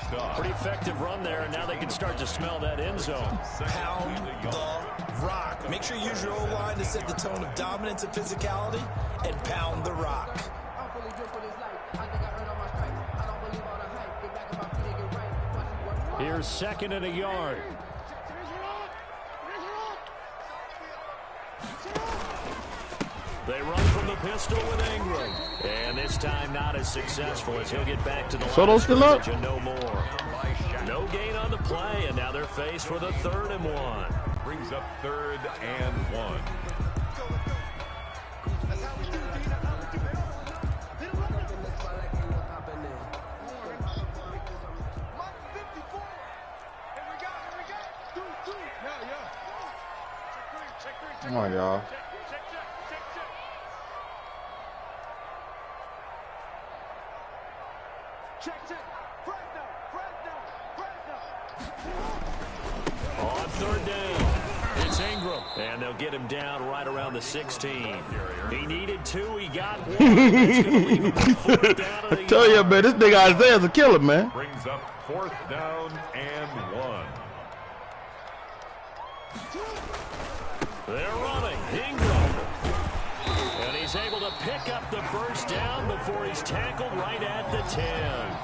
Pretty effective run there, and now they can start to smell that end zone. Pound the rock. Make sure you use your O-line to set the tone of dominance and physicality, and pound the rock. Here's 2nd and a yard. They run from the pistol with Ingram. And this time not as successful as he'll get back to the line of scrimmage and no more. No gain on the play, and now they're faced with a 3rd and 1. Brings up 3rd and 1. Come on, y'all. On 3rd down, it's Ingram, and they'll get him down right around the 16. He needed 2, he got 1. It's gonna leave him with 4th down of the I tell you, man, this nigga Isaiah's a killer, man. Brings up 4th down and 1. They're running, Ingram. And he's able to pick up the 1st down before he's tackled right at the 10.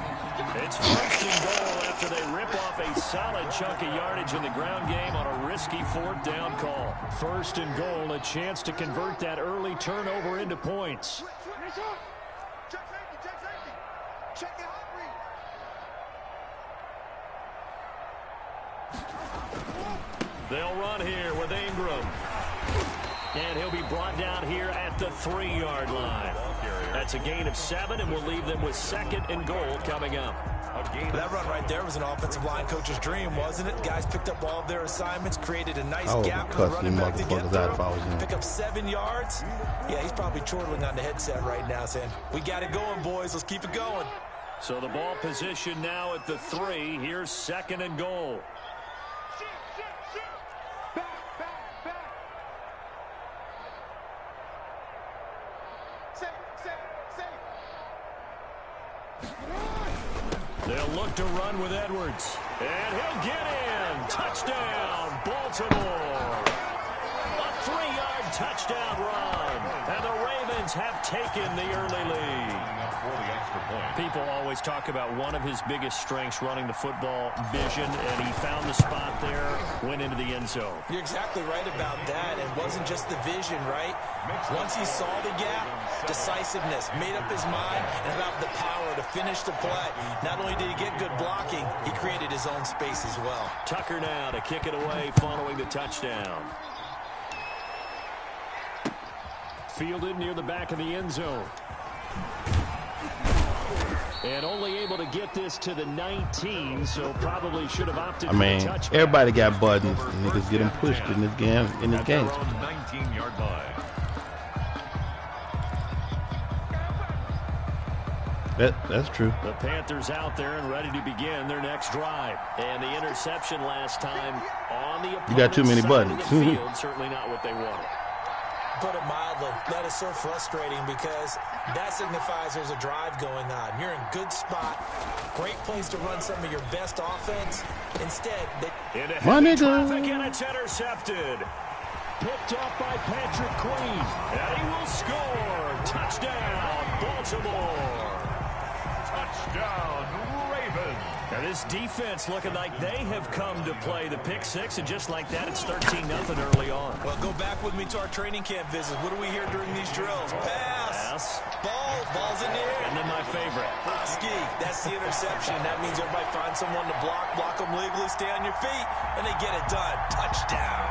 It's 1st and goal after they rip off a solid chunk of yardage in the ground game on a risky 4th down call. 1st and goal, a chance to convert that early turnover into points. They'll run here with Ingram. And he'll be brought down here at the 3-yard line. That's a gain of 7, and we'll leave them with 2nd and goal coming up. That run right there was an offensive line coach's dream, wasn't it? Guys picked up all of their assignments, created a nice gap for the running back to get through. Pick up 7 yards. Yeah, he's probably chortling on the headset right now saying, we got it going, boys. Let's keep it going. So the ball position now at the 3. Here's 2nd and goal. They'll look to run with Edwards. And he'll get in. Touchdown, Baltimore. A 3-yard touchdown run. And the Ravens have taken the early lead. People always talk about one of his biggest strengths running the football, vision, and he found the spot there, went into the end zone. You're exactly right about that. It wasn't just the vision, right? Once he saw the gap, decisiveness, made up his mind, and about the power to finish the play. Not only did he get good blocking, he created his own space as well. Tucker now to kick it away following the touchdown. Fielded near the back of the end zone. And only able to get this to the 19, so probably should have opted for the touchback. Everybody got buttons. Niggas getting pushed in this game. In this game. 19-yard line. That's true. The Panthers out there and ready to begin their next drive. And the interception last time on the opponent's you got too many buttons. Field, certainly not what they wanted. Put it mildly, that is so frustrating because that signifies there's a drive going on. You're in good spot, great place to run some of your best offense. Instead, into heavy traffic, and it's intercepted. Picked up by Patrick Queen, and he will score. Touchdown, Baltimore. Touchdown, Ravens. Now this defense looking like they have come to play the pick 6, and just like that, it's 13-0 early on. Well, go back with me to our training camp visit. What do we hear during these drills? Pass. Ball's in the air. And then my favorite. Ski, that's the interception. That means everybody finds someone to block them legally, stay on your feet, and they get it done. Touchdown.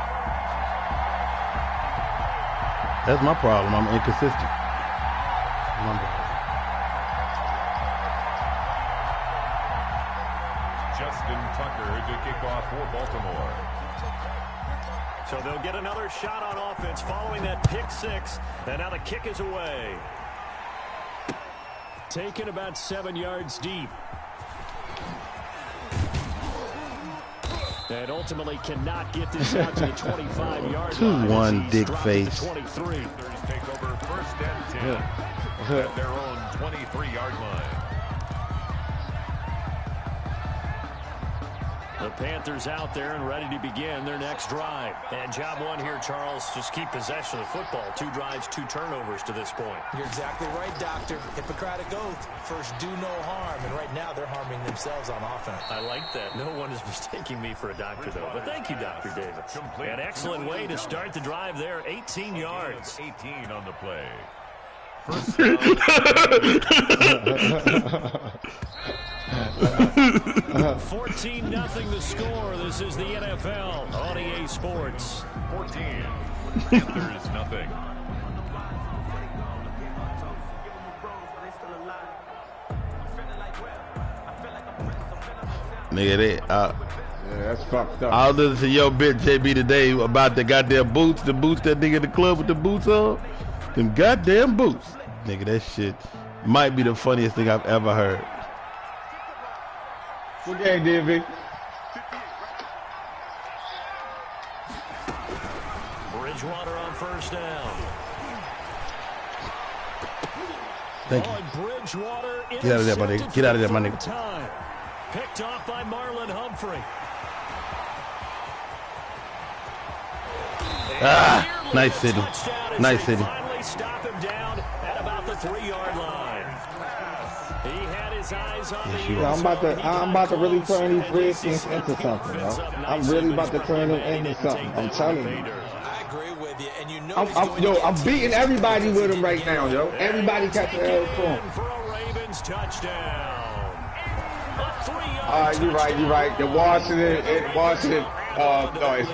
That's my problem. I'm inconsistent. Justin Tucker to kick off for Baltimore. So they'll get another shot on offense following that pick 6, and now the kick is away. Taken about 7 yards deep. And ultimately cannot get this out to the 25-yard line. 2-1 dick face. 23. Take over 1st and 10 at their own 23-yard line. The Panthers out there and ready to begin their next drive. And job one here, Charles, just keep possession of the football. 2 drives, 2 turnovers to this point. You're exactly right, Doctor. Hippocratic oath. First, do no harm. And right now, they're harming themselves on offense. I like that. No one is mistaking me for a doctor, though. But thank you, Dr. Davis. An excellent way to start the drive there. 18 yards. 18 on the play. 14-0 the score. This is the NFL on EA Sports. 14. Panthers nothing. Nigga, yeah, that's fucked up. I was listening to your bitch JB today about the goddamn boots, the boots that nigga in the club with the boots on. Them goddamn boots. Nigga, that shit might be the funniest thing I've ever heard. Good game, DV. Bridgewater on first down. Thank you. Bridgewater Get out of there, my nigga. Get out of there, my nigga. Time. Picked off by Marlon Humphrey. Ah, nice Sidney. Nice Sidney. Finally stop him down at about the 3-yard line. He had his eyes on I'm about to really turn these Redskins into something, bro. I'm really about to turn them into something. I'm telling you. I agree with you, and you know I'm beating everybody with him right now, yo. Everybody catching the phone. For a Ravens touchdown. You're right. The Washington, it's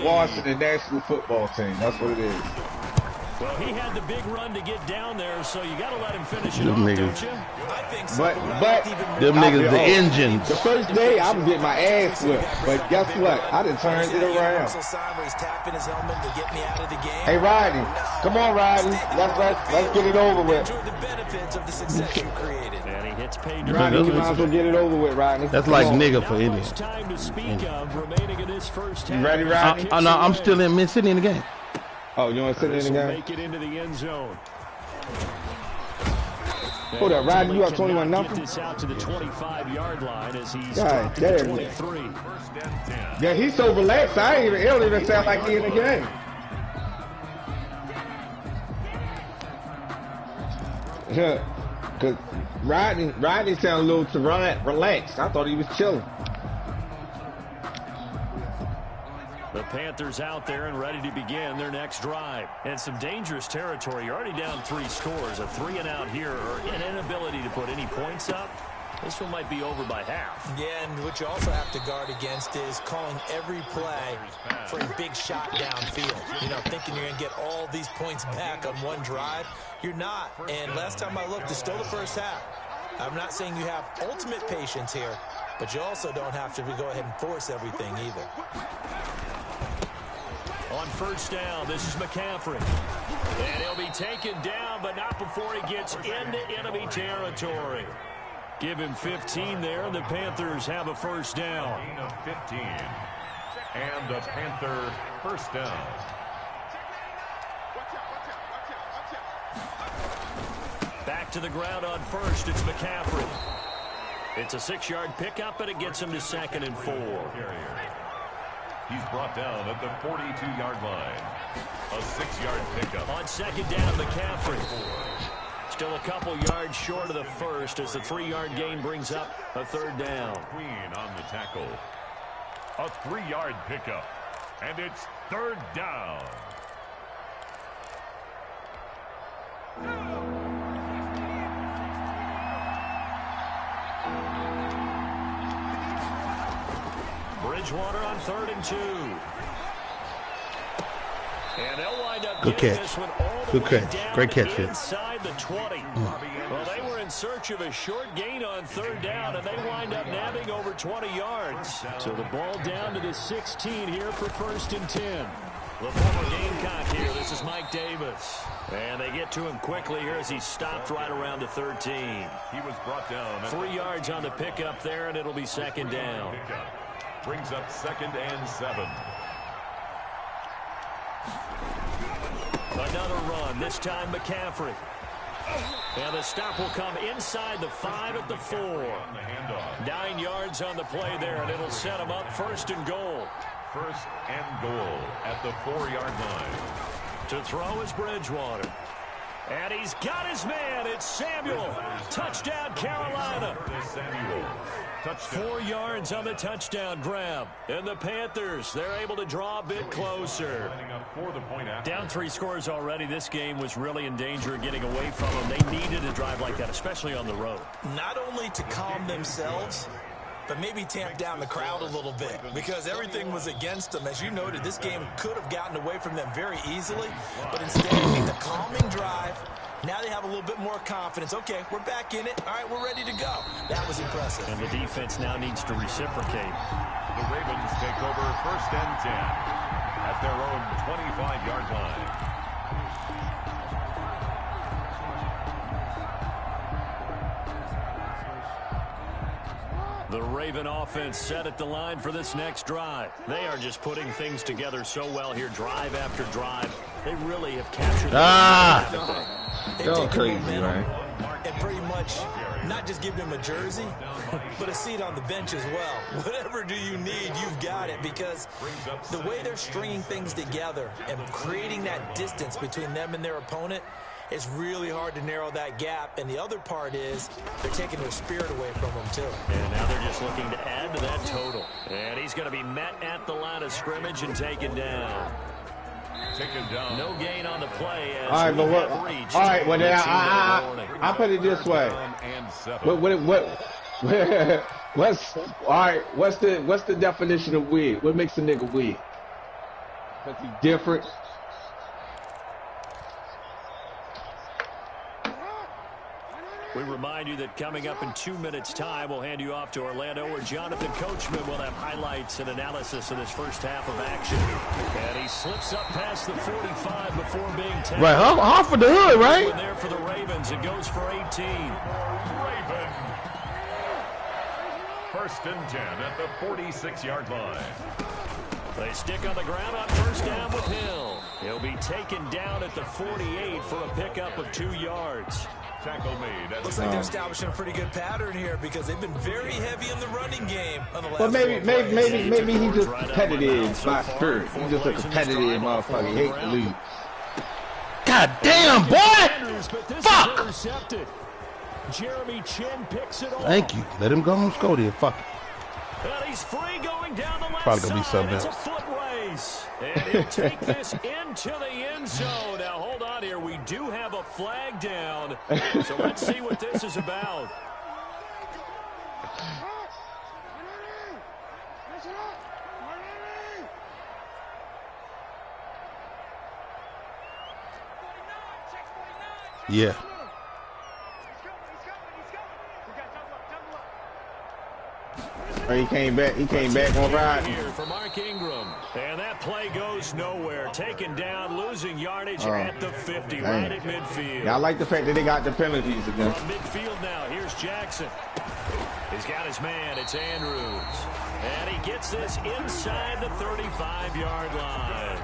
Washington National Football Team. That's what it is. Well, he had the big run to get down there, so you got to let him finish it Them off, niggas. don't you? I think so. But Them niggas, the engines. The first day, I was getting my ass whipped. But guess what? I done turned it around. Hey, Rodney. Come on, Rodney. Let's get it over with. And he hits pay dirt. Rodney, you might as well get it over with, Rodney. That's like nigga for Indian. Time to speak of remaining in this first half. You ready, Rodney? No, I'm still in Mid-City in the game. Oh, you want to sit in the game? Make it into the end zone. Hold up, Rodney, you got 21 Get nothing? this out to the 25-yard line as he's God dropped to damn. 23. Yeah, he's so relaxed. It don't even sound like he in the game. Cause Rodney sounded a little too relaxed. I thought he was chilling. The Panthers out there and ready to begin their next drive. And some dangerous territory. You're already down 3 scores. A 3-and-out here or an inability to put any points up. This one might be over by half. Yeah, and what you also have to guard against is calling every play for a big shot downfield. Thinking you're going to get all these points back on one drive. You're not. And last time I looked, it's still the first half. I'm not saying you have ultimate patience here, but you also don't have to go ahead and force everything either. On first down, this is McCaffrey. And he'll be taken down, but not before he gets into enemy territory. Give him 15 there, and the Panthers have a first down. 15. And the Panther first down. Back to the ground on first, it's McCaffrey. It's a 6-yard pickup, and it gets him to 2nd and 4. He's brought down at the 42-yard line. A 6-yard pickup. On 2nd down, McCaffrey. Still a couple yards short of the first as the 3-yard gain brings up a 3rd down. Queen on the tackle. A 3-yard pickup. And it's 3rd down. Bridgewater on 3rd and 2. And they'll wind up Good getting catch. this one all the Good way catch. down Great catch, Sid. inside the 20. Well, they were in search of a short gain on 3rd down, and they wind up nabbing over 20 yards. So the ball down to the 16 here for 1st and 10. The former Gamecock here. This is Mike Davis. And they get to him quickly here as he stopped right around the 13. He was brought down. 3 yards on the pickup there, and it'll be 2nd down. Brings up 2nd and 7. Another run, this time McCaffrey. And the stop will come inside the 5 at the 4. 9 yards on the play there, and it'll set him up 1st and goal. 1st and goal at the 4-yard line. To throw is Bridgewater. And he's got his man. It's Samuel. Touchdown, Carolina. 4 yards on the touchdown grab. And the Panthers, they're able to draw a bit closer. Down 3 scores already. This game was really in danger of getting away from them. They needed a drive like that, especially on the road. Not only to calm themselves, but maybe tamp down the crowd a little bit, because everything was against them. As you noted, this game could have gotten away from them very easily, but instead of being the calming drive, now they have a little bit more confidence. Okay, we're back in it. All right, we're ready to go. That was impressive. And the defense now needs to reciprocate. The Ravens take over 1st and 10 at their own 25-yard line. The Raven offense set at the line for this next drive. They are just putting things together so well here, drive after drive. They really have captured They're crazy, right? And pretty much not just give them a jersey, but a seat on the bench as well. Whatever do you need, you've got it, because the way they're stringing things together and creating that distance between them and their opponent, it's really hard to narrow that gap. And the other part is they're taking their spirit away from them, too. And now they're just looking to add to that total. And he's going to be met at the line of scrimmage and taken down. No gain on the play. As all right, but what? All right, well, then I put it this way. What's the definition of weird? What makes a nigga weird? Because he's different. We remind you that coming up in 2 minutes' time, we'll hand you off to Orlando, where Jonathan Coachman will have highlights and analysis of this first half of action. And he slips up past the 45 before being taken. Right, off of the hood, right? There for the Ravens. It goes for 18. Raven. 1st and 10 at the 46-yard line. They stick on the ground on 1st down with Hill. He'll be taken down at the 48 for a pickup of 2 yards. Tackle made. Looks like they're establishing a pretty good pattern here, because they've been very heavy in the running game on the last Well, maybe he's just competitive by spirit. He's just a competitive motherfucker. He hate to lose. God damn, boy! Fuck! Jeremy Chin picks it off. Thank you. Let him go home, score there. Fuck it. And he's free going down the left Probably gonna be side. something It's else. a foot race. And he'll take this into the end zone. Now, hold on here. We do have a flag down. So let's see what this is about. Yeah. He came back on ride. Here for Mark Ingram. And that play goes nowhere. Taken down, losing yardage at the 50, right at midfield. Yeah, I like the fact that they got the penalties again. From midfield now, here's Jackson. He's got his man, it's Andrews. And he gets this inside the 35-yard line.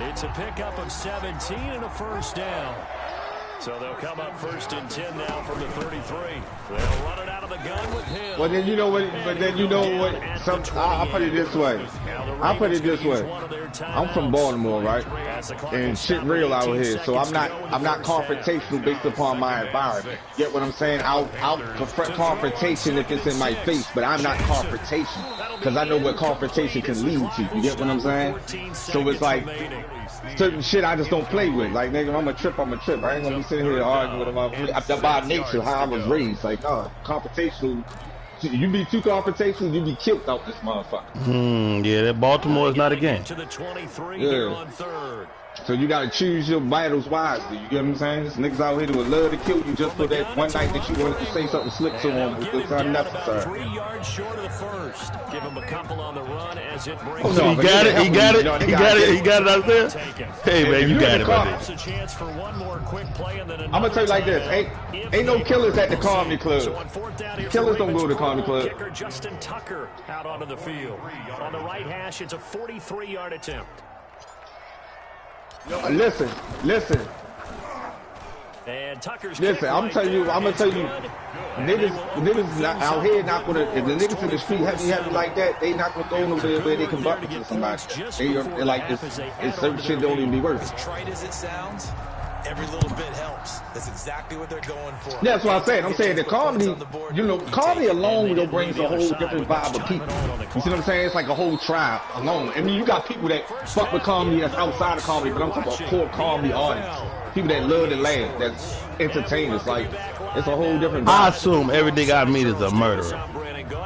It's a pickup of 17 and a 1st down. So they'll come up 1st and 10 now from the 33. They'll run it out of the gun with him. Well, then you know what? I'll put it this way. I'm from Baltimore, right? And shit real out here. So I'm not confrontational based upon my environment. Get what I'm saying? I'll confront confrontation if it's in my face, but I'm not confrontation because I know what confrontation can lead to. You get what I'm saying? So it's like certain shit I just don't play with. Like, nigga, I'm a trip. I ain't gonna be sitting here arguing with them. By nature, how I was raised. Like, confrontational. You be too confrontational, you be killed out this motherfucker. Yeah, that Baltimore is not a game. To the 23 here on 3rd. So you gotta choose your battles wisely. You get what I'm saying? This niggas out here that would love to kill you just for that one night that you wanted to say something slick to them. It's unnecessary. 3 yards short of the 1st. Give him a couple on the run as it brings. Oh, no, he got it out there. Hey man, you got it right there. A chance for one more quick play and then I'm gonna tell you like this: ain't no killers at the comedy club. Killers don't go to the comedy club. Kicker Justin Tucker out onto the field. On the right hash, it's a 43-yard attempt. Listen. And Tucker's listen, I'm gonna tell you, niggas out here not gonna. If the niggas in the street heavy like that, they not gonna throw them where they can buck to somebody. They're like it's certain shit don't even be worth it. As trite as it sounds, every little bit helps. That's exactly what they're going for. Yeah, that's what I'm saying. I'm saying the comedy, comedy alone will bring a whole different vibe of people. You see what I'm saying? It's like a whole tribe alone. I mean, you got people that fuck with comedy that's outside of comedy, but I'm talking about core comedy audience. People that love to laugh, that's entertainers. Like, it's a whole different vibe. I assume every nigga I meet is a murderer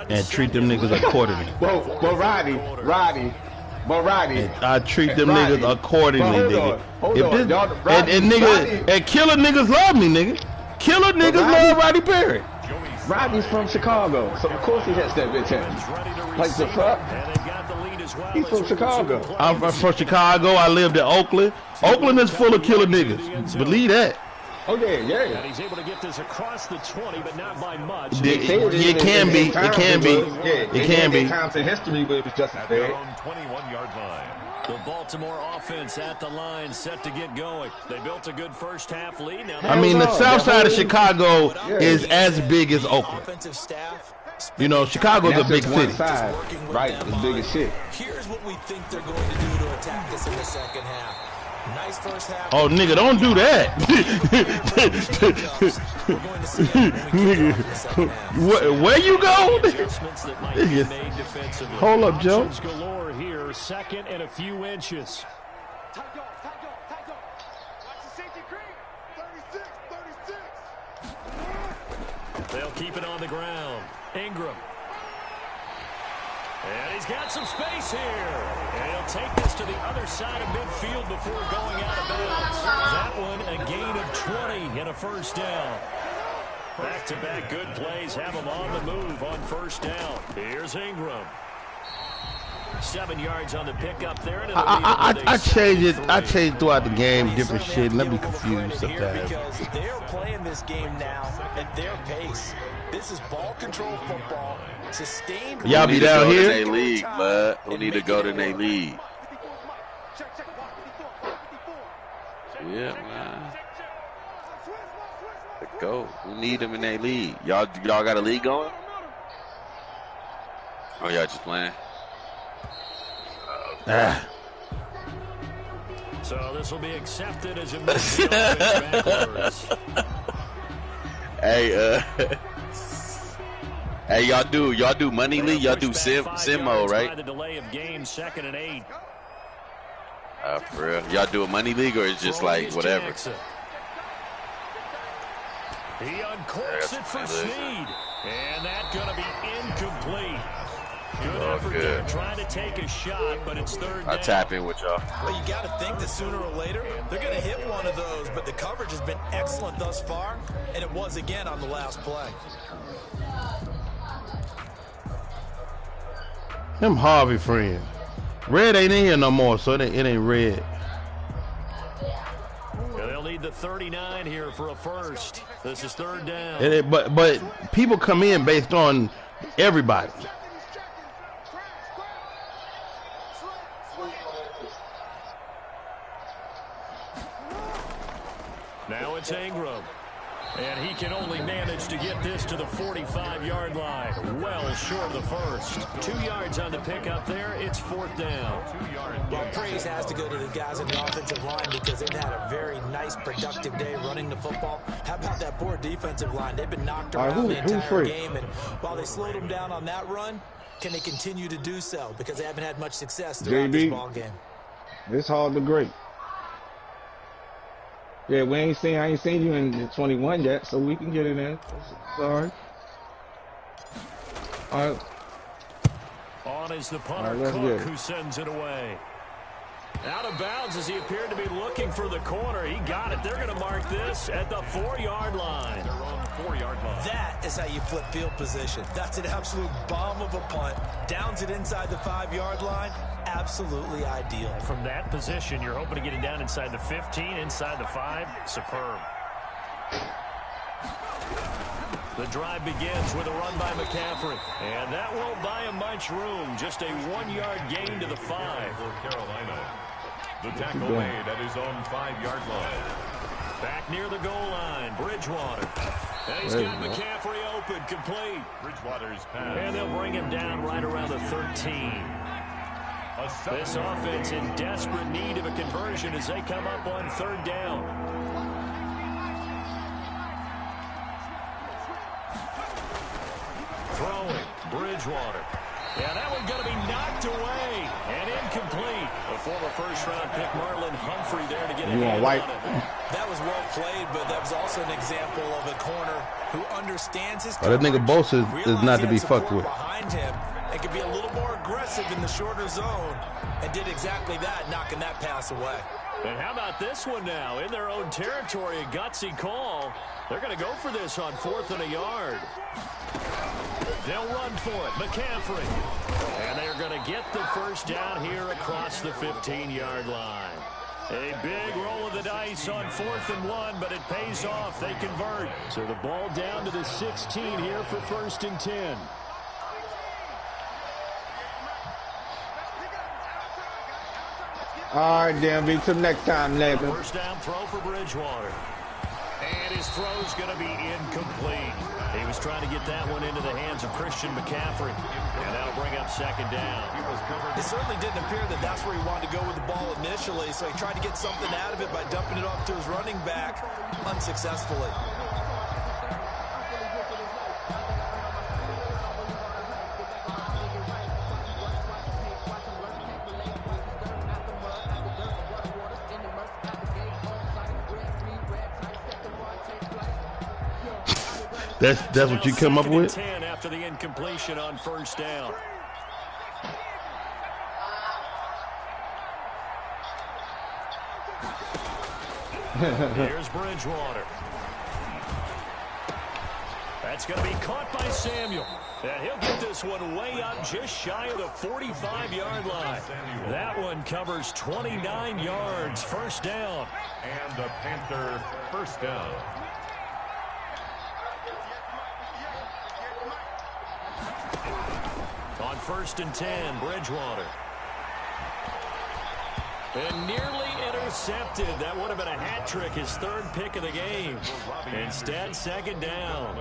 and treat them niggas accordingly. But Roddy. I treat them niggas accordingly, nigga. And killer niggas love me, nigga. Killer niggas love Roddy Perry. Roddy's from Chicago, so of course he has that bitch at. Like the fuck? He's from Chicago. I'm from Chicago. I lived in Oakland. Oakland is full of killer niggas. Believe that. Oh yeah. And he's able to get this across the 20, but not by much. It can be. It can be. It can be. Times in history, but it was just not there. 21-yard line. The Baltimore offense at the line, set to get going. They built a good first half lead. Now, I mean, the south side of Chicago is as big as Oakland. You know, Chicago's a big city. Right, it's big as shit. Here's what we think they're going to do to attack this in the second half. Nice first half. Oh, nigga, don't do that. Nigga, where you go? Hold up, Joe. Galore here, second and a few inches. They'll keep it on the ground. Ingram. And he's got some space here. And he'll take this to the other side of midfield before going out of bounds. That one a gain of 20 and a first down. Back-to-back good plays have him on the move on first down. Here's Ingram. 7 yards on the pickup there. I change it. I change throughout the game, different shit, and let me confused sometimes. Because they're playing this game now at their pace. This is ball control football. Sustained. Y'all be down here. They league, bud. Who need to go to their league? Yeah, man. Let's go. Who need them in their league? Y'all got a league going? Oh, y'all just playing? So this will be accepted as a move backwards. Hey, hey, y'all do money league? Y'all do Simo, right? The delay of game, 2nd and 8. For real? Y'all do a money league or it's just like whatever? He uncorks it for Snead, and that's going to be incomplete. Good effort there, trying to take a shot, but it's third down. I tap in with y'all. Well, you got to think that sooner or later they're going to hit one of those, but the coverage has been excellent thus far, and it was again on the last play. Them Harvey friends. Red ain't in here no more, so it ain't red. Yeah, they'll need the 39 here for a first. This is third down. But people come in based on everybody. Now it's Ingram. And he can only manage to get this to the 45-yard line. Well short of the first. 2 yards on the pickup there. It's fourth down. Well, praise has to go to the guys in the offensive line because they've had a very nice, productive day running the football. How about that poor defensive line? They've been knocked around the entire game. And while they slowed them down on that run, can they continue to do so? Because they haven't had much success throughout this ball game. It's hard to grade. Yeah, I ain't seen you in 21 yet, so we can get it in. Sorry. All right. On is the punter, Cook, who sends it away. Out of bounds as he appeared to be looking for the corner. He got it. They're going to mark this at the 4-yard line. They're on the 4-yard line. That is how you flip field position. That's an absolute bomb of a punt. Downs it inside the 5-yard line. Absolutely ideal. From that position, you're hoping to get it down inside the 15, inside the 5. Superb. The drive begins with a run by McCaffrey. And that won't buy him much room. Just a 1-yard gain to the 5. For Carolina. The tackle made at his own 5-yard line. Back near the goal line, Bridgewater. And he's got McCaffrey open, complete. Bridgewater's pass. And they'll bring him down right around the 13. This offense in desperate need of a conversion as they come up on 3rd down. Throwing, Bridgewater. Yeah, that one's going to be knocked away and incomplete. A former first-round pick, Marlon Humphrey, there to get a hand on it. That was well played, but that was also an example of a corner who understands his that nigga Bosa is not to be fucked with. Behind him and can be a little more aggressive in the shorter zone, and did exactly that, knocking that pass away. And how about this one now? In their own territory, a gutsy call. They're going to go for this on 4th and a yard. They'll run for it. McCaffrey. And they're going to get the first down here across the 15-yard line. A big roll of the dice on 4th and 1, but it pays off. They convert. So the ball down to the 16 here for 1st and 10. All right, Dan, beat him next time, Nathan. First down throw for Bridgewater. And his throw's going to be incomplete. He was trying to get that one into the hands of Christian McCaffrey. And that'll bring up 2nd down. It certainly didn't appear that that's where he wanted to go with the ball initially, so he tried to get something out of it by dumping it off to his running back unsuccessfully. That's what you come up with? 10 after the incompletion on 1st down. Here's Bridgewater. That's going to be caught by Samuel. And he'll get this one way up just shy of the 45-yard line. That one covers 29 yards. 1st down. And the Panther 1st down. On 1st and 10, Bridgewater. And nearly intercepted. That would have been a hat trick, his 3rd pick of the game. Instead, 2nd down.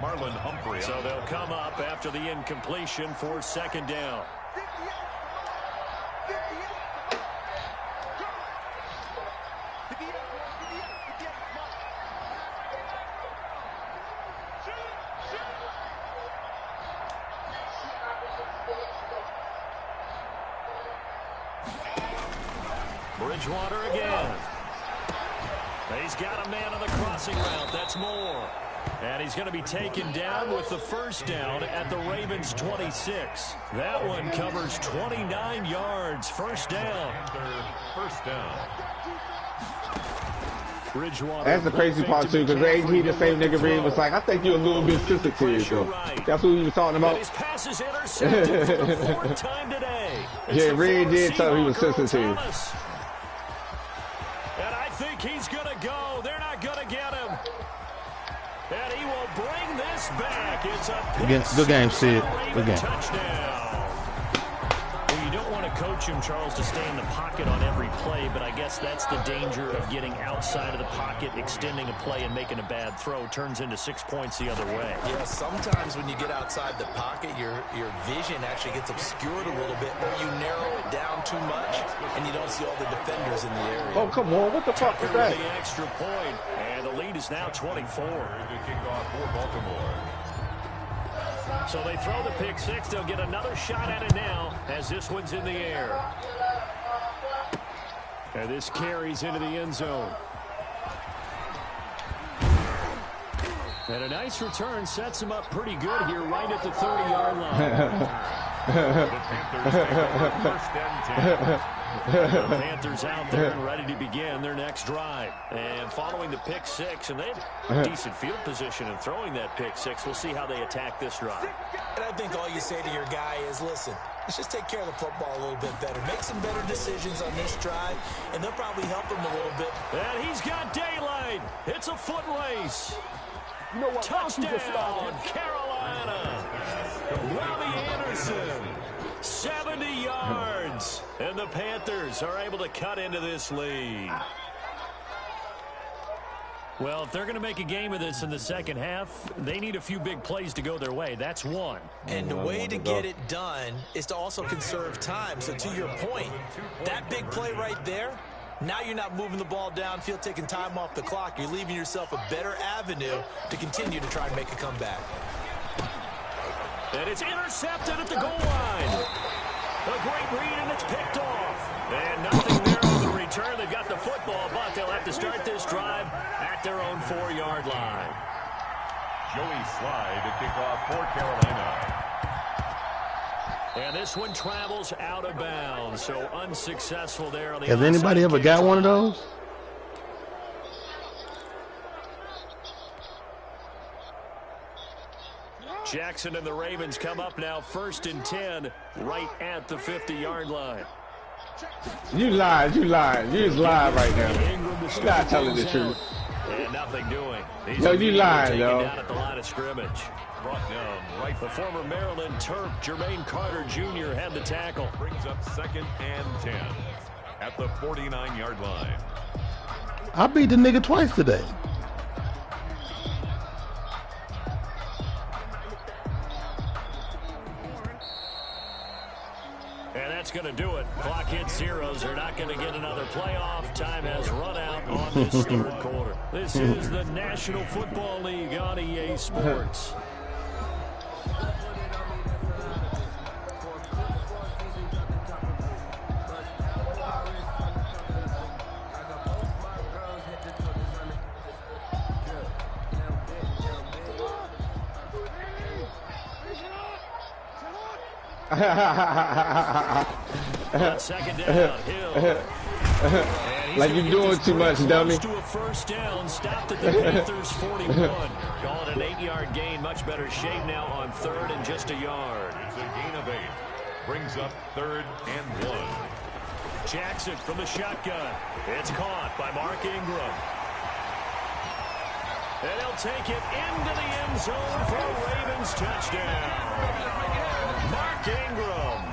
Marlon Humphrey. So they'll come up after the incompletion for 2nd down. Bridgewater again. He's got a man on the crossing route. That's more. And he's going to be taken down with the 1st down at the Ravens' 26. That one covers 29 yards. 1st down. 1st down. Bridgewater. That's the crazy part, too, because AD, the same nigga Reed, was like, I think you're a little bit sensitive, though. That's what he was talking about. His pass is intercepted for the 4th time today. Yeah, Reed did tell he was sensitive. And I think he's going to go. They're not going to get him. And he will bring this back. It's a good game, Sid. Good game. Touchdown. Well, you don't want to coach him, Charles, to stay in the pocket on every play, but I guess that's the danger of getting outside of the pocket, extending a play, and making a bad throw. Turns into 6 points the other way. Yeah, sometimes when you get outside the pocket, your vision actually gets obscured a little bit, or you narrow it down too much, and you don't see all the defenders in the area. Oh, come on. What the fuck was that? The extra point, and the lead is now 24. The kickoff for Baltimore. So they throw the pick 6. They'll get another shot at it now as this one's in the air. And this carries into the end zone. And a nice return sets him up pretty good here right at the 30-yard line. The Panthers take over 1st and 10. The Panthers out there and ready to begin their next drive. And following the pick 6, and they have decent field position in throwing that pick 6. We'll see how they attack this drive. And I think all you say to your guy is, listen, let's just take care of the football a little bit better. Make some better decisions on this drive, and they'll probably help him a little bit. And he's got daylight. It's a foot race. You know what? Touchdown, Carolina. Robbie Anderson, 70 yards. And the Panthers are able to cut into this lead. Well, if they're going to make a game of this in the second half, they need a few big plays to go their way. That's one. And the way to get it done is to also conserve time. So to your point, that big play right there, now you're not moving the ball downfield, taking time off the clock. You're leaving yourself a better avenue to continue to try and make a comeback. And it's intercepted at the goal line. A great read, and it's picked off. And nothing there on the return. They've got the football, but they'll have to start this drive at their own 4-yard line. Joey Slye to kick off for Carolina. And this one travels out of bounds, so unsuccessful there on the Has anybody ever got one of those? Jackson and the Ravens come up now 1st and 10 right at the 50-yard line. You lied. You just lied right now. You're not telling the truth. And nothing doing. Yo, you lied, yo. Down at the line of scrimmage. Brought down right. The former Maryland Terp, Jermaine Carter Jr. had the tackle. Brings up 2nd and 10 at the 49-yard line. I beat the nigga twice today. And that's going to do it. Clock hits zeros. They're not going to get another playoff. Time has run out on this 3rd quarter. This is the National Football League on EA Sports. Second down, Hill. Like you're doing too much, dummy. To a first down, stopped at the Panthers 41. Call it an 8-yard gain, much better shape now on 3rd and just a yard. It's a gain of 8. Brings up 3rd and 1. Jackson from the shotgun. It's caught by Mark Ingram. And he'll take it into the end zone for a Ravens touchdown. Mark Ingram.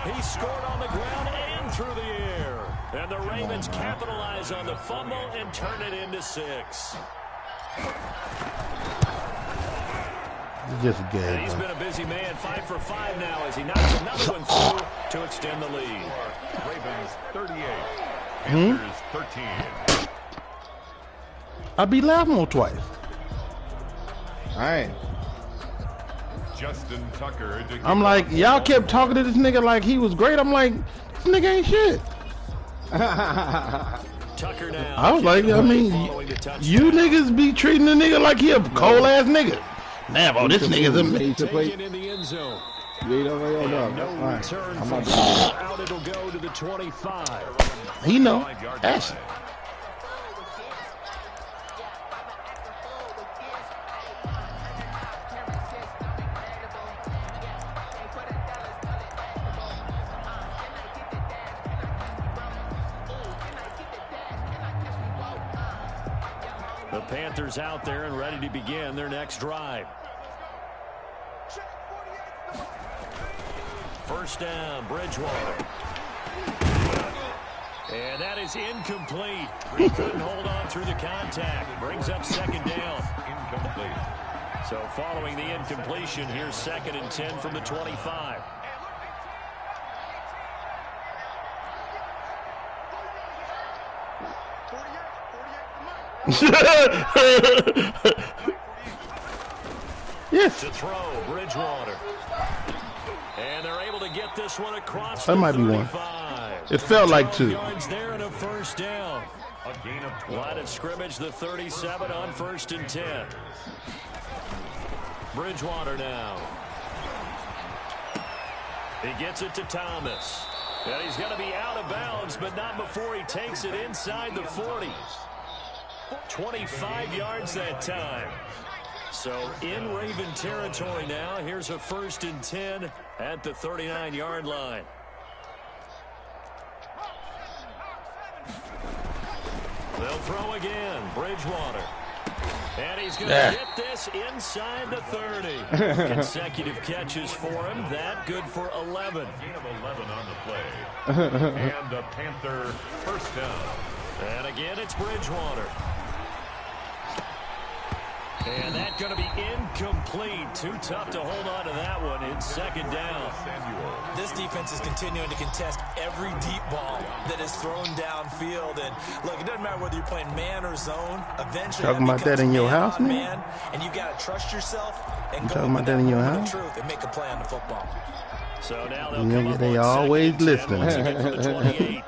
He scored on the ground and through the air. And the Ravens capitalize on the fumble and turn it into 6. It's just a game. And he's been a busy man, 5 for 5 now as he knocks another one through to extend the lead. Ravens 38, Panthers 13. I beat Lavmo twice. All right. Justin Tucker. I'm like, y'all kept talking to this nigga like he was great. I'm like, this nigga ain't shit. Tucker now. I was like, I mean, you niggas be treating the nigga like he a cold ass nigga. Navo, this nigga's amazing. Taken in the end zone. No return from out. It'll go to the 25. He know. Action. The Panthers out there and ready to begin their next drive. First down, Bridgewater. And that is incomplete. He couldn't hold on through the contact. Brings up 2nd down. Incomplete. So following the incompletion, here's 2nd and 10 from the 25. Yes. To throw, Bridgewater. And they're able to get this one across. That might be one. It felt like 2. Yards there and a first down. A gain of 12. Line of scrimmage, the 37 on 1st and 10. Bridgewater now. He gets it to Thomas. And he's going to be out of bounds, but not before he takes it inside the 40. 25 yards that time. So in Raven territory now. Here's a 1st and 10 at the 39-yard line. They'll throw again. Bridgewater. And he's going to get this inside the 30. Consecutive catches for him. That good for 11. Gain of 11 on the play. And a Panther first down. And again, it's Bridgewater. And that's going to be incomplete. Too tough to hold on to that one. It's second down. This defense is continuing to contest every deep ball that is thrown downfield. And look, it doesn't matter whether you're playing man or zone. Eventually, talking about that in your house, man? And you got to trust yourself and you go talking about that in your house? Truth and make a play on the football. So now they'll come up they on always listening. Once again from the 28.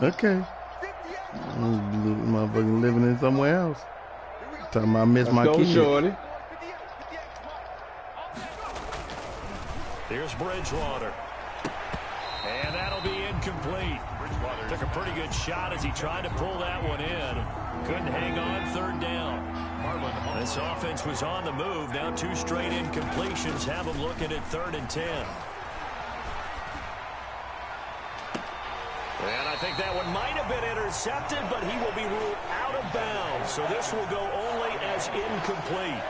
Okay. Motherfucking living in somewhere else. Talking about I miss my kids. Shorty. Here's Bridgewater. And that'll be incomplete. Took a pretty good shot as he tried to pull that one in. Couldn't hang on, third down. This offense was on the move. Now 2 straight incompletions have them looking at 3rd and 10. And I think that one might have been intercepted, but he will be ruled out of bounds. So this will go only as incomplete.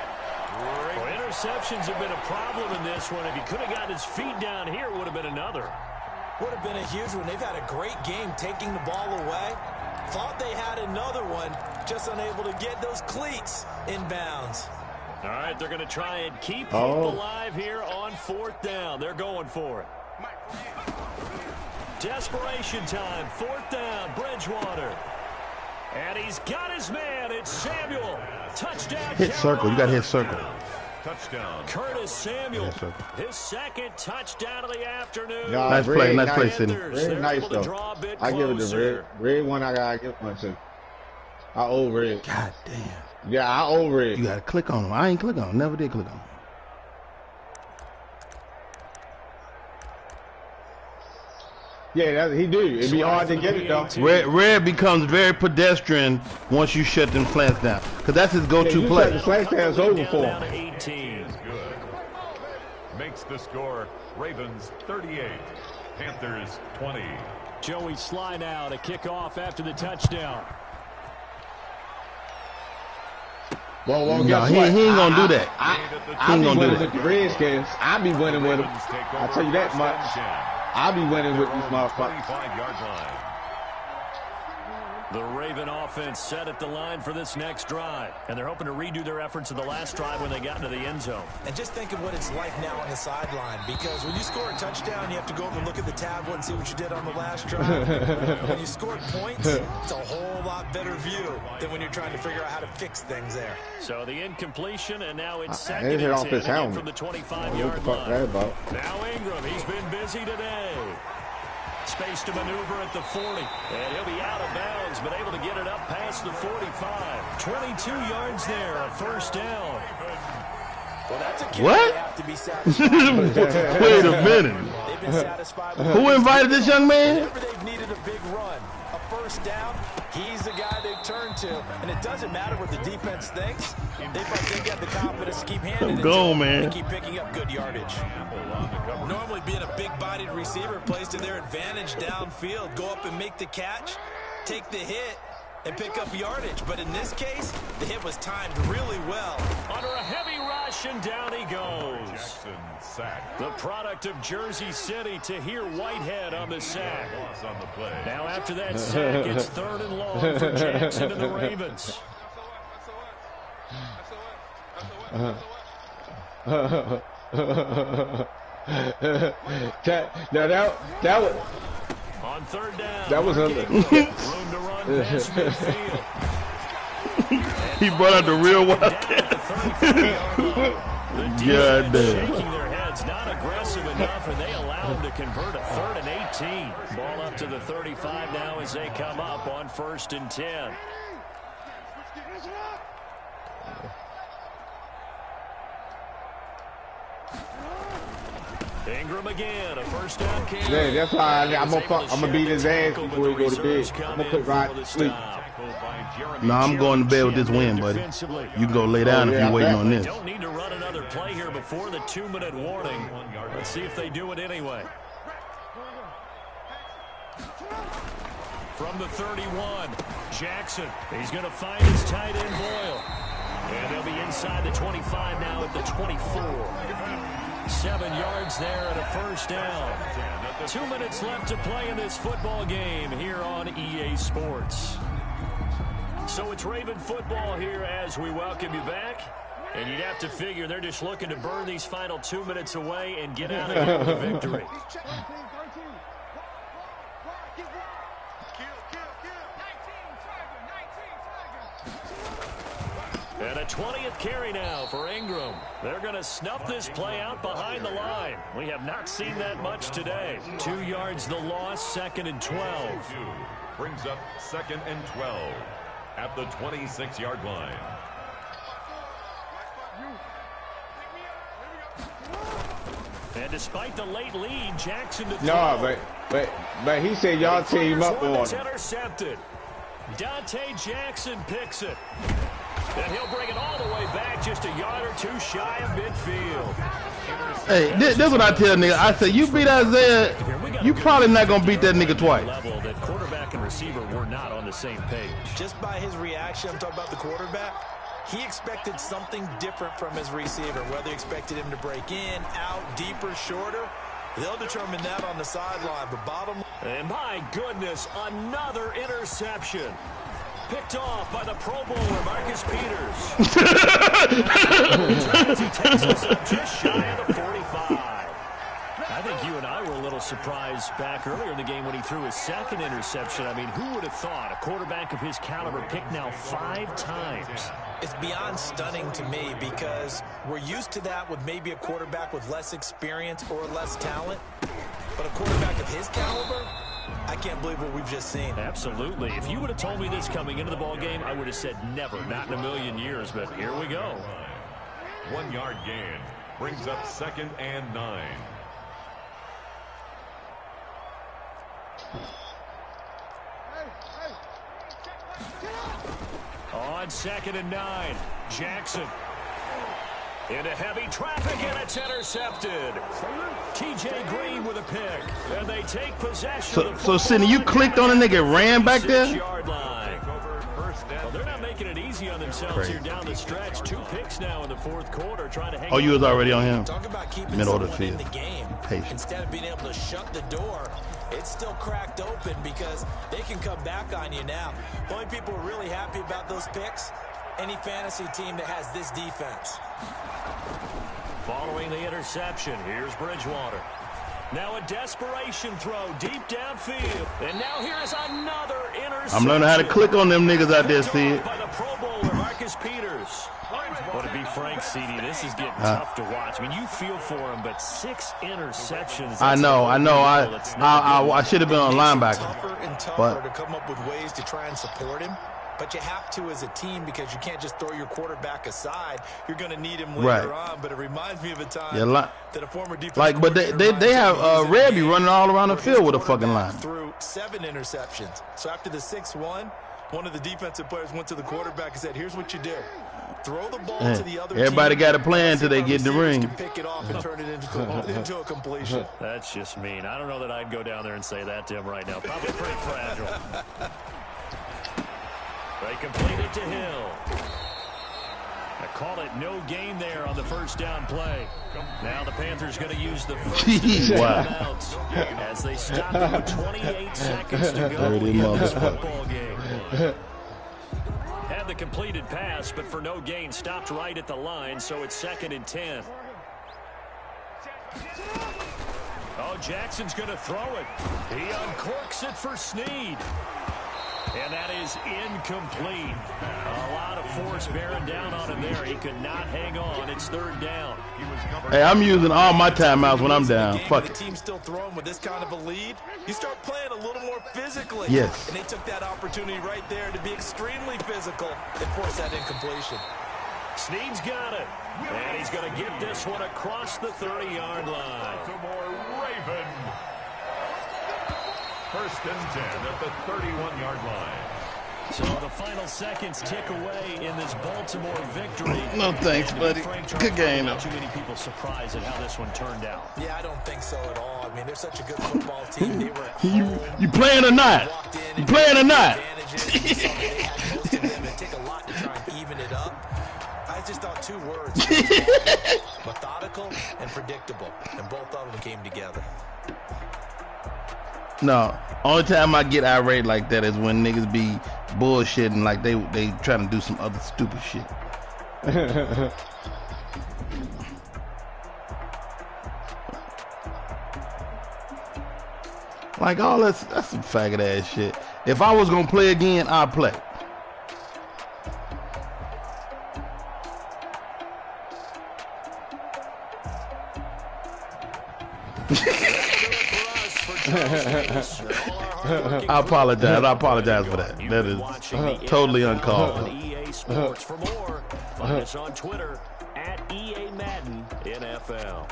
Well, interceptions have been a problem in this one. If he could have gotten his feet down here, it would have been another. Would have been a huge one. They've had a great game taking the ball away. Thought they had another one, just unable to get those cleats in bounds. All right, they're going to try and keep hope alive here on 4th down. They're going for it. Desperation time, 4th down, Bridgewater. And he's got his man. It's Samuel. Touchdown. Hit circle. You got to hit circle. Touchdown. Curtis Samuel. His 2nd touchdown of the afternoon. Nah, nice play, Sidney. Very nice, though. I give it to Red. Red one, I got to give one to. I over it. God damn. Yeah, I over it. You got to click on him. I ain't click on him. Never did click on him. Yeah, he do. It'd be hard to get it, though. Red becomes very pedestrian once you shut them slants down. Because that's his go-to play. The slants down is over for him. 18. Good. Makes the score Ravens 38, Panthers 20. Joey Sly now to kick off after the touchdown. Well, no, he ain't gonna do that. I be winning with the Redskins. I be winning with them. I'll tell you that much. I'll be winning with these motherfuckers. 25-yard line. The Raven offense set at the line for this next drive. And they're hoping to redo their efforts of the last drive when they got into the end zone. And just think of what it's like now on the sideline. Because when you score a touchdown, you have to go over and look at the tablet and see what you did on the last drive. When you score points, it's a whole lot better view than when you're trying to figure out how to fix things there. So the incompletion, and now it's second hit and off 10 his helmet. from the 25-yard What line. about? Now Ingram, he's been busy today. Space to maneuver at the 40. And he'll be out of bounds, but able to get it up past the 45. 22 yards there, a first down. Well, that's a kick what? they have to be satisfied. Wait a minute. They've been satisfied with Who invited this young man? whenever they've needed a big run, a first down, he's the guy they've turned to. And it doesn't matter what the defense thinks. They got the confidence to keep handing it to him and keep picking up good yardage. Normally being a big-bodied receiver plays to their advantage downfield. Go up and make the catch, take the hit, and pick up yardage. But in this case, the hit was timed really well. Under a heavy rush, and down he goes. Jackson sack. The product of Jersey City, Tahir Whitehead on the sack. On the play. Now after that sack, it's 3rd and long for Jackson and the Ravens. that was on 3rd down. That was under. Room to run past midfield. He brought out the real Wildcat. God damn. Shaking their heads, not aggressive enough, and they allow him to convert a 3rd and 18. Ball up to the 35 now as they come up on 1st and 10. Ingram again, a first down carry. Yeah, that's why I'm gonna beat his ass before he go to bed. I'm gonna put Rod to sleep. No, I'm going to bed with this win, buddy. You can go lay down if you're waiting on this. Don't need to run another play here before the 2-minute warning. Let's see if they do it anyway. From the 31, Jackson. He's going to find his tight end Boyle. And they'll be inside the 25 now at the 24. 7 yards there and a first down. 2 minutes left to play in this football game here on EA Sports. So it's Raven football here as we welcome you back. And you'd have to figure they're just looking to burn these final 2 minutes away and get out of here with a victory. And a 20th carry now for Ingram. They're going to snuff this play out behind the line. We have not seen that much today. 2 yards the loss, 2nd and 12. Brings up 2nd and 12 at the 26-yard line. And despite the late lead, Jackson to no, but he said y'all team up on him. Intercepted. Dante Jackson picks it. And he'll bring it all the way back just a yard or two shy of midfield. Hey, this is what I tell nigga. I say, you beat Isaiah, you probably not going to beat that nigga twice. Level that quarterback and receiver were not on the same page. Just by his reaction, I'm talking about the quarterback, he expected something different from his receiver, whether he expected him to break in, out, deeper, shorter. They'll determine that on the sideline. But bottom. And my goodness, another interception. Picked off by the Pro Bowler, Marcus Peters. He takes us up just shy of the 45. I think you and I were a little surprised back earlier in the game when he threw his 2nd interception. I mean, who would have thought a quarterback of his caliber picked now 5 times? It's beyond stunning to me because we're used to that with maybe a quarterback with less experience or less talent. But a quarterback of his caliber, I can't believe what we've just seen. Absolutely. If you would have told me this coming into the ball game, I would have said never, not in a million years. But here we go. 1 yard gain brings up 2nd and 9. On 2nd and 9, Jackson into heavy traffic, and it's intercepted. T.J. Green with a pick, and they take possession. So Sidney, you clicked on a nigga, ran back there? Well, they're not making it easy on themselves here down the stretch. 2 picks now in the 4th quarter, trying to hang. Oh, you was already on him. Talk about keeping middle of the someone field. In the game. Instead of being able to shut the door, it's still cracked open because they can come back on you now. The only people who are really happy about those picks, any fantasy team that has this defense. Following the interception, here's Bridgewater. Now a desperation throw deep downfield. And now here is another interception. I'm learning how to click on them niggas out there, Sid. By the Pro Bowler, Marcus Peters. Well, to be frank, CD, this is getting tough to watch. I mean, you feel for him, but 6 interceptions. I know. I should have been on linebacker. Tougher and tougher to come up with ways to try and support him. But you have to as a team because you can't just throw your quarterback aside. You're going to need him later on. But it reminds me of a time that a former defense but they have Rebby running all around the field with a fucking line. Through 7 interceptions. So after the 6-1, one of the defensive players went to the quarterback and said, here's what you do. Throw the ball to the other Everybody team. got a plan until they get in the ring. Can pick it off and turn it into a completion. That's just mean. I don't know that I'd go down there and say that to him right now. Probably pretty fragile. They complete it to Hill. I call it no gain there on the first down play. Now the Panthers going to use the first timeouts as they stop it with 28 seconds to go in this football game. Had the completed pass, but for no gain, stopped right at the line, so it's 2nd and 10. Oh, Jackson's going to throw it. He uncorks it for Snead. And that is incomplete. A lot of force bearing down on him there. He could not hang on. It's 3rd down. Hey, I'm using all my timeouts when I'm down. Fuck it. The team's still throwing with this kind of a lead. You start playing a little more physically. Yes. And they took that opportunity right there to be extremely physical and force that incompletion. Snead's got it. And he's going to get this one across the 30-yard line. Baltimore Raven. 1st and 10 at the 31-yard line. So the final seconds tick away in this Baltimore victory. No thanks, buddy. Good game. Not too many people surprised at how this one turned out. Yeah, I don't think so at all. I mean, they're such a good football team. They were you playing or not? You playing or not? They had most of them. It'd take a lot to try and even it up. I just thought 2 words. Methodical and predictable. And both of them came together. No, only time I get irate like that is when niggas be bullshitting like they trying to do some other stupid shit. Like all that's some faggot ass shit. If I was gonna play again, I'd play. I apologize for that. That is totally uncalled for. EA Sports. For more, find us on Twitter at EA Madden NFL.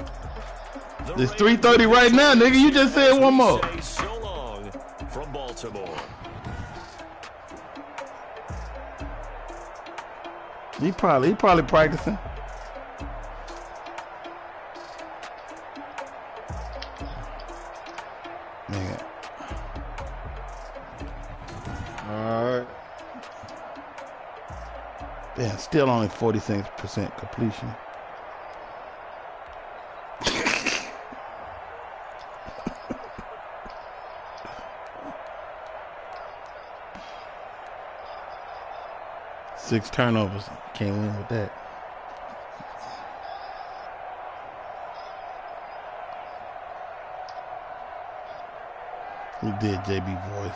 It's 3:30 right now, nigga. You just said one more. So long from Baltimore. He probably practicing. Man. Alright. Yeah, still only 46% completion. Six turnovers. Can't win with that. Who did JB voice?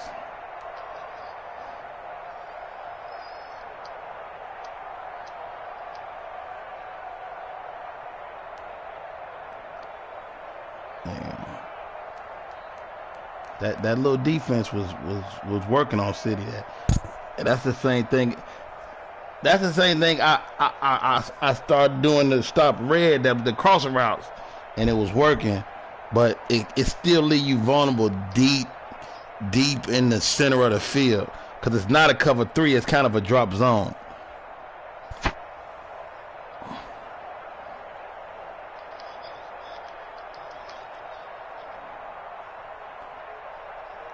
That little defense was working on City. That's the same thing. That's the same thing I started doing the stop red, the crossing routes, and it was working, but it still leave you vulnerable deep in the center of the field because it's not a cover 3, it's kind of a drop zone.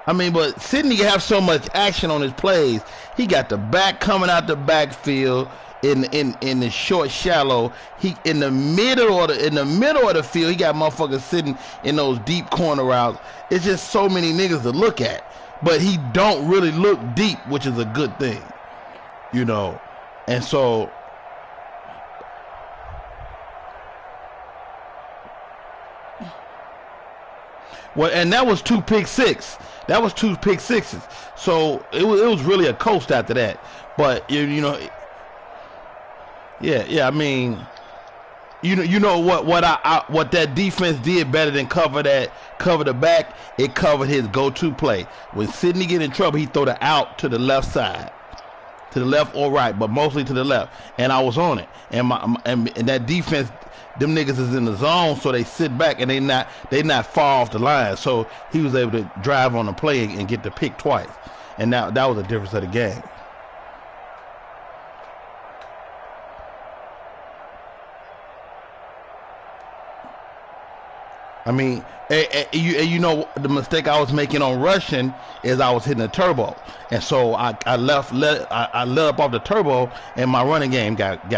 I mean, but Sidney have so much action on his plays. He got the back coming out the backfield in the short shallow. He in the middle of the field. He got motherfuckers sitting in those deep corner routes. It's just so many niggas to look at. But he don't really look deep, which is a good thing, you know. And so. Well, and that was 2 pick six. That was 2 pick sixes. So it was really a coast after that. But you know, yeah. I mean, you know what that defense did better than cover the back. It covered his go-to play. When Sidney get in trouble, he throw the out to the left side, to the left or right, but mostly to the left. And I was on it. And and that defense. Them niggas is in the zone, so they sit back and they not far off the line. So he was able to drive on the play and get the pick twice, and now that was the difference of the game. I mean, you know the mistake I was making on rushing is I was hitting a turbo, and so I let up off the turbo, and my running game got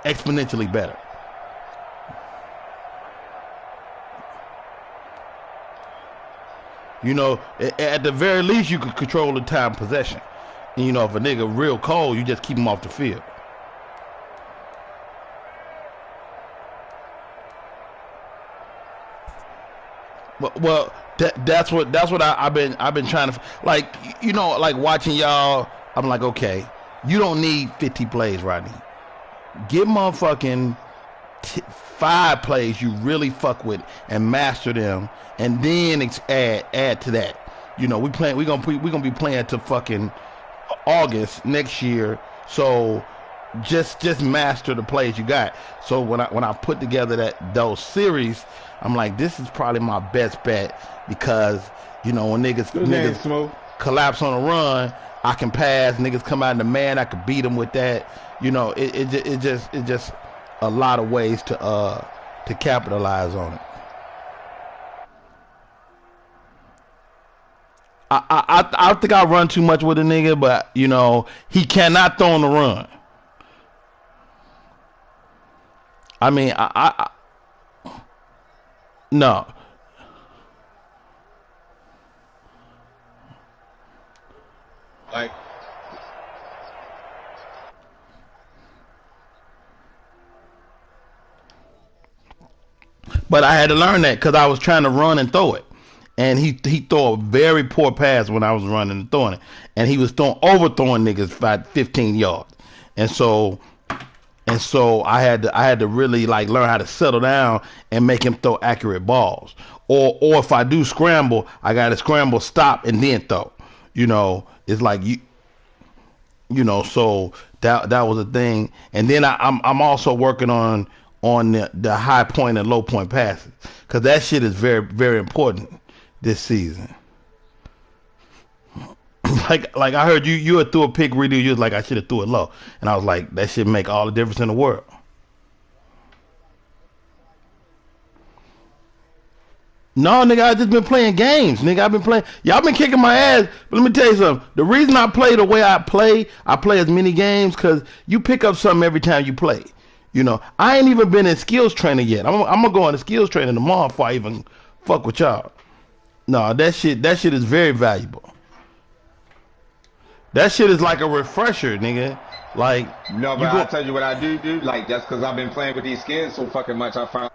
exponentially better. You know, at the very least, you could control the time possession. And, you know, if a nigga real cold, you just keep him off the field. Well, that's what I've been trying to, like, you know, like watching y'all. I'm like, okay, you don't need 50 plays, Rodney. Get motherfucking 5 plays you really fuck with and master them, and then add to that. You know, we're gonna be playing to fucking August next year. So just master the plays you got. So when I put together those series, I'm like, this is probably my best bet because, you know, when niggas collapse on a run, I can pass. Niggas come out in the man, I can beat them with that. You know, it just a lot of ways to capitalize on it. I think I run too much with a nigga, but you know he cannot throw on the run. I mean, no. Like, but I had to learn that because I was trying to run and throw it, and he threw a very poor pass when I was running and throwing it, and he was overthrowing niggas by 15 yards, and so I had to really like learn how to settle down and make him throw accurate balls, or if I do scramble, I got to scramble, stop, and then throw. You know, it's like so that was a thing, and then I'm also working on the high point and low point passes because that shit is very very important this season. like I heard you had threw a pick redo, you was like I should have threw it low, and I was like that should make all the difference in the world. No, nigga, I just been playing games. Nigga, I've been playing. Y'all been kicking my ass. But let me tell you something. The reason I play the way I play as many games because you pick up something every time you play. You know, I ain't even been in skills training yet. I'm gonna go into skills training tomorrow before I even fuck with y'all. No, that shit is very valuable. That shit is like a refresher, nigga. Like no, but I'll tell you what I do. Like, just because I've been playing with these skins so fucking much, I found